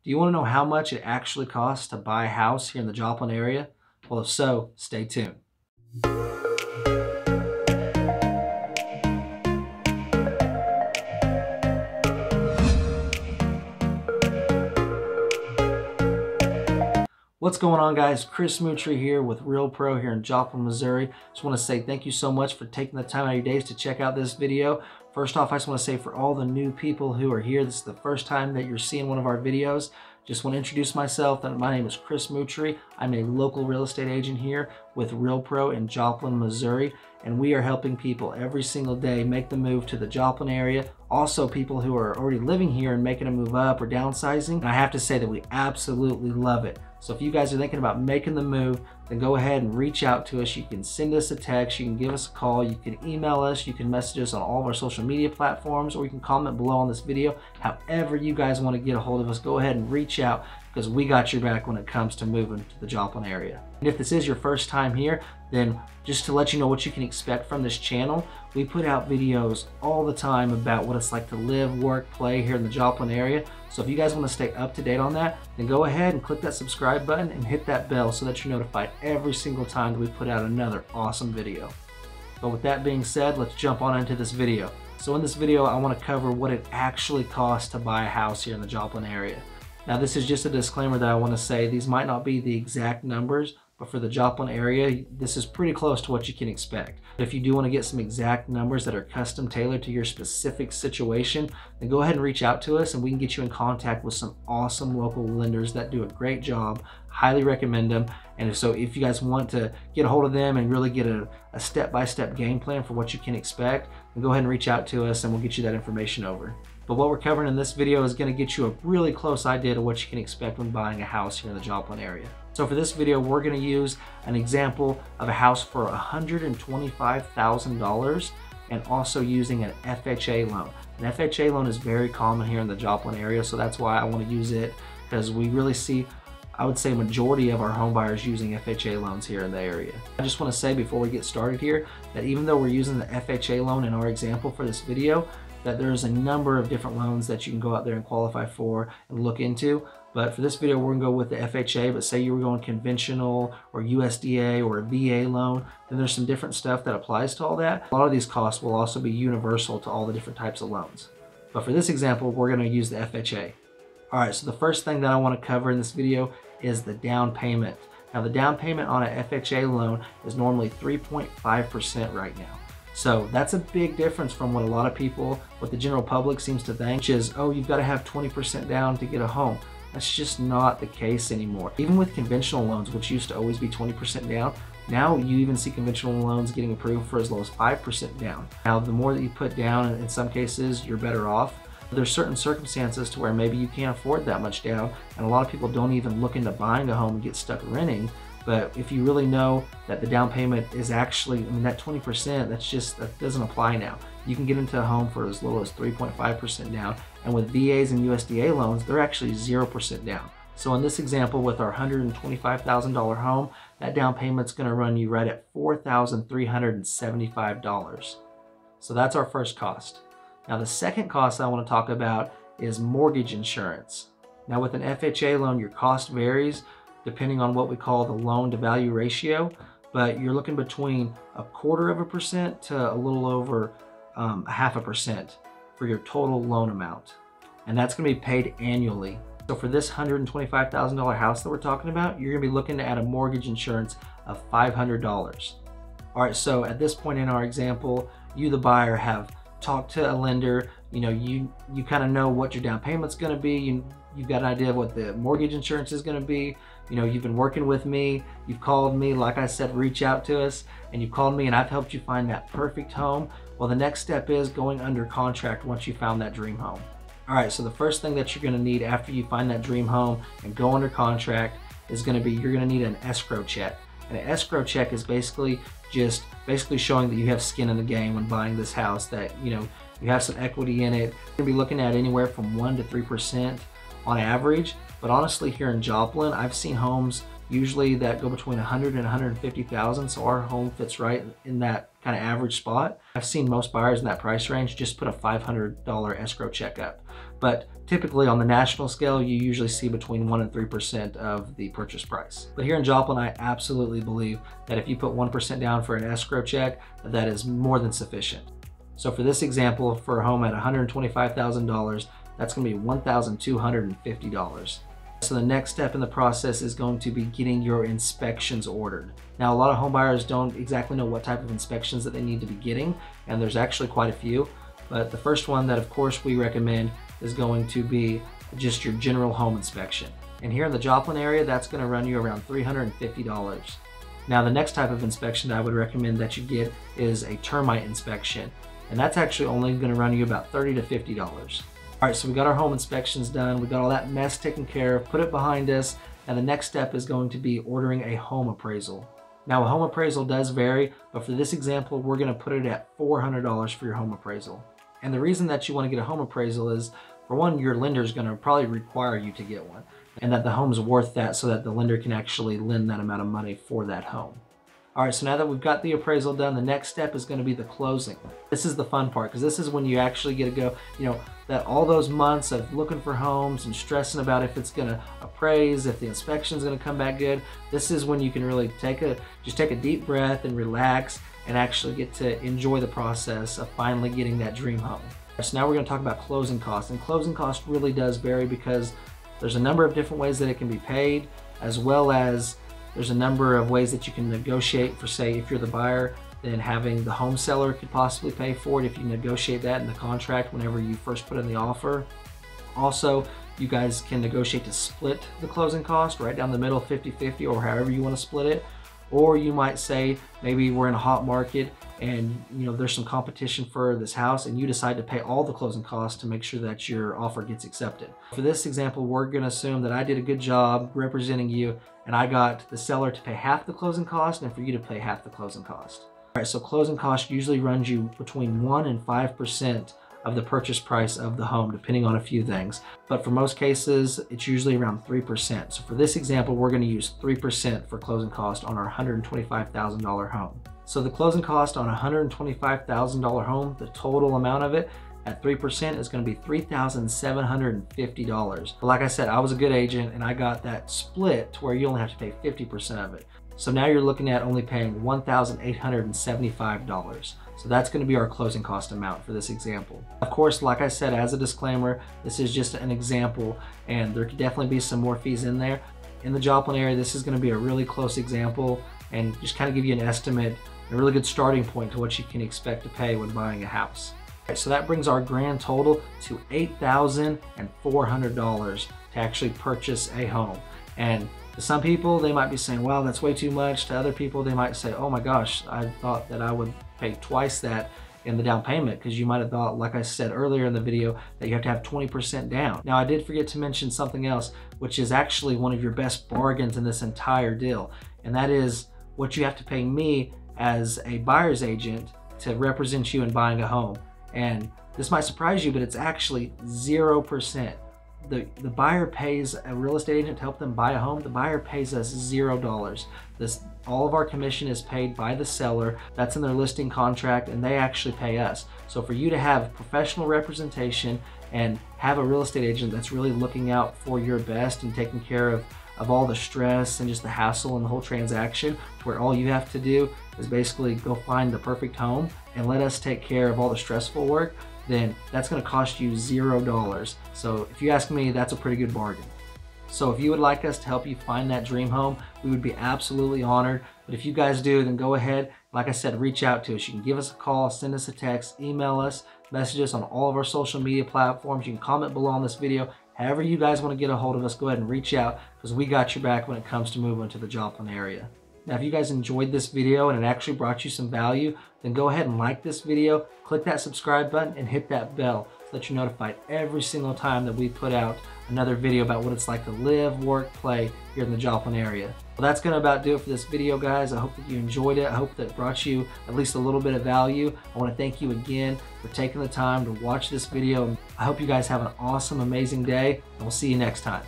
Do you want to know how much it actually costs to buy a house here in the Joplin area? Well, if so, stay tuned. What's going on, guys? Chris Moutry here with Real Pro here in Joplin, Missouri. Just want to say thank you so much for taking the time out of your days to check out this video. First off, I just want to say for all the new people who are here, this is the first time that you're seeing one of our videos. Just want to introduce myself. My name is Chris Moutry. I'm a local real estate agent here with Real Pro in Joplin, Missouri. And we are helping people every single day make the move to the Joplin area. Also, people who are already living here and making a move up or downsizing. And I have to say that we absolutely love it. So if you guys are thinking about making the move, then go ahead and reach out to us. You can send us a text, you can give us a call, you can email us, you can message us on all of our social media platforms, or you can comment below on this video. However you guys want to get a hold of us, go ahead and reach out, because we got your back when it comes to moving to the Joplin area. And if this is your first time here, then just to let you know what you can expect from this channel, we put out videos all the time about what it's like to live, work, play here in the Joplin area. So if you guys want to stay up to date on that, then go ahead and click that subscribe button and hit that bell so that you're notified every single time that we put out another awesome video. But with that being said, let's jump on into this video. So in this video, I want to cover what it actually costs to buy a house here in the Joplin area. Now, this is just a disclaimer that I want to say. These might not be the exact numbers, but for the Joplin area, this is pretty close to what you can expect. If you do want to get some exact numbers that are custom tailored to your specific situation, then go ahead and reach out to us and we can get you in contact with some awesome local lenders that do a great job. Highly recommend them. And so if you guys want to get a hold of them and really get a step-by-step game plan for what you can expect, then go ahead and reach out to us and we'll get you that information over. But what we're covering in this video is going to get you a really close idea to what you can expect when buying a house here in the Joplin area. So for this video, we're going to use an example of a house for $125,000 and also using an FHA loan. An FHA loan is very common here in the Joplin area, so that's why I want to use it, because we really see, I would say, majority of our home buyers using FHA loans here in the area. I just want to say before we get started here that even though we're using the FHA loan in our example for this video, that there's a number of different loans that you can go out there and qualify for and look into. But for this video, we're gonna go with the FHA, but say you were going conventional or USDA or a VA loan, then there's some different stuff that applies to all that. A lot of these costs will also be universal to all the different types of loans. But for this example, we're gonna use the FHA. All right, so the first thing that I wanna cover in this video is the down payment. Now, the down payment on an FHA loan is normally 3.5% right now. So that's a big difference from what a lot of people, what the general public seems to think, which is, oh, you've got to have 20% down to get a home. That's just not the case anymore. Even with conventional loans, which used to always be 20% down, now you even see conventional loans getting approved for as low as 5% down. Now, the more that you put down, in some cases, you're better off. There's certain circumstances to where maybe you can't afford that much down, and a lot of people don't even look into buying a home and get stuck renting. But if you really know that the down payment is actually, I mean, that 20%, that doesn't apply now. You can get into a home for as little as 3.5% down. And with VAs and USDA loans, they're actually 0% down. So in this example, with our $125,000 home, that down payment's gonna run you right at $4,375. So that's our first cost. Now, the second cost I wanna talk about is mortgage insurance. Now, with an FHA loan, your cost varies depending on what we call the loan to value ratio, but you're looking between 0.25% to a little over 0.5% for your total loan amount. And that's gonna be paid annually. So for this $125,000 house that we're talking about, you're gonna be looking at a mortgage insurance of $500. All right, so at this point in our example, you, the buyer, have talked to a lender. You know, you kind of know what your down payment's gonna be. You've got an idea of what the mortgage insurance is gonna be. You know, you've been working with me, you've called me, like I said, reach out to us, and you've called me and I've helped you find that perfect home. Well, the next step is going under contract once you found that dream home. All right, so the first thing that you're gonna need after you find that dream home and go under contract is gonna be, you're gonna need an escrow check. And an escrow check is basically showing that you have skin in the game when buying this house, that, you know, you have some equity in it. You're gonna be looking at anywhere from 1 to 3% on average. But honestly, here in Joplin, I've seen homes usually that go between 100 and 150,000. So our home fits right in that kind of average spot. I've seen most buyers in that price range just put a $500 escrow check up. but typically on the national scale, you usually see between 1% and 3% of the purchase price. But here in Joplin, I absolutely believe that if you put 1% down for an escrow check, that is more than sufficient. So for this example, for a home at $125,000, that's gonna be $1,250. So the next step in the process is going to be getting your inspections ordered. Now, a lot of home buyers don't exactly know what type of inspections that they need to be getting, and there's actually quite a few. But the first one that of course we recommend is going to be just your general home inspection. And here in the Joplin area, that's gonna run you around $350. Now, the next type of inspection that I would recommend that you get is a termite inspection. And that's actually only gonna run you about $30 to $50. All right, so we got our home inspections done. We got all that mess taken care of, put it behind us. And the next step is going to be ordering a home appraisal. Now, a home appraisal does vary, but for this example, we're gonna put it at $400 for your home appraisal. And the reason that you wanna get a home appraisal is, for one, your lender is gonna probably require you to get one, and that the home's worth that so that the lender can actually lend that amount of money for that home. All right, so now that we've got the appraisal done, the next step is gonna be the closing. This is the fun part, because this is when you actually get to go, that all those months of looking for homes and stressing about if it's gonna appraise, if the inspection's gonna come back good, this is when you can really take a deep breath and relax and actually get to enjoy the process of finally getting that dream home. So now we're gonna talk about closing costs, and closing cost really does vary because there's a number of different ways that it can be paid, as well as there's a number of ways that you can negotiate for, say, if you're the buyer, then having the home seller could possibly pay for it if you negotiate that in the contract whenever you first put in the offer. Also, you guys can negotiate to split the closing cost right down the middle, 50-50, or however you want to split it. Or you might say, maybe we're in a hot market and there's some competition for this house, and you decide to pay all the closing costs to make sure that your offer gets accepted. For this example, we're gonna assume that I did a good job representing you and I got the seller to pay half the closing cost and for you to pay half the closing cost. All right, so closing cost usually runs you between 1% and 5% of the purchase price of the home, depending on a few things. But for most cases, it's usually around 3%. So for this example, we're gonna use 3% for closing cost on our $125,000 home. So the closing cost on a $125,000 home, the total amount of it at 3% is gonna be $3,750. But like I said, I was a good agent and I got that split to where you only have to pay 50% of it. So now you're looking at only paying $1,875. So that's gonna be our closing cost amount for this example. Of course, like I said, as a disclaimer, this is just an example and there could definitely be some more fees in there. In the Joplin area, this is gonna be a really close example and just kind of give you an estimate, a really good starting point to what you can expect to pay when buying a house. Right, so that brings our grand total to $8,400 to actually purchase a home. And to some people, they might be saying, well, that's way too much. To other people, they might say, oh my gosh, I thought that I would pay twice that in the down payment, because you might have thought, like I said earlier in the video, that you have to have 20% down. Now, I did forget to mention something else, which is actually one of your best bargains in this entire deal. And that is what you have to pay me as a buyer's agent to represent you in buying a home. And this might surprise you, but it's actually 0%. The buyer pays a real estate agent to help them buy a home. The buyer pays us $0. All of our commission is paid by the seller. That's in their listing contract, and they actually pay us. So for you to have professional representation and have a real estate agent that's really looking out for your best and taking care of all the stress and just the hassle and the whole transaction, where all you have to do is basically go find the perfect home and let us take care of all the stressful work, then that's gonna cost you $0. So if you ask me, that's a pretty good bargain. So if you would like us to help you find that dream home, we would be absolutely honored. But if you guys do, then go ahead, like I said, reach out to us. You can give us a call, send us a text, email us, message us on all of our social media platforms. You can comment below on this video. However you guys want to get a hold of us, go ahead and reach out, because we got your back when it comes to moving to the Joplin area. Now, if you guys enjoyed this video and it actually brought you some value, then go ahead and like this video, click that subscribe button, and hit that bell so that you're notified every single time that we put out another video about what it's like to live, work, play here in the Joplin area. Well, that's gonna about do it for this video, guys. I hope that you enjoyed it. I hope that it brought you at least a little bit of value. I wanna thank you again for taking the time to watch this video. I hope you guys have an awesome, amazing day, and we'll see you next time.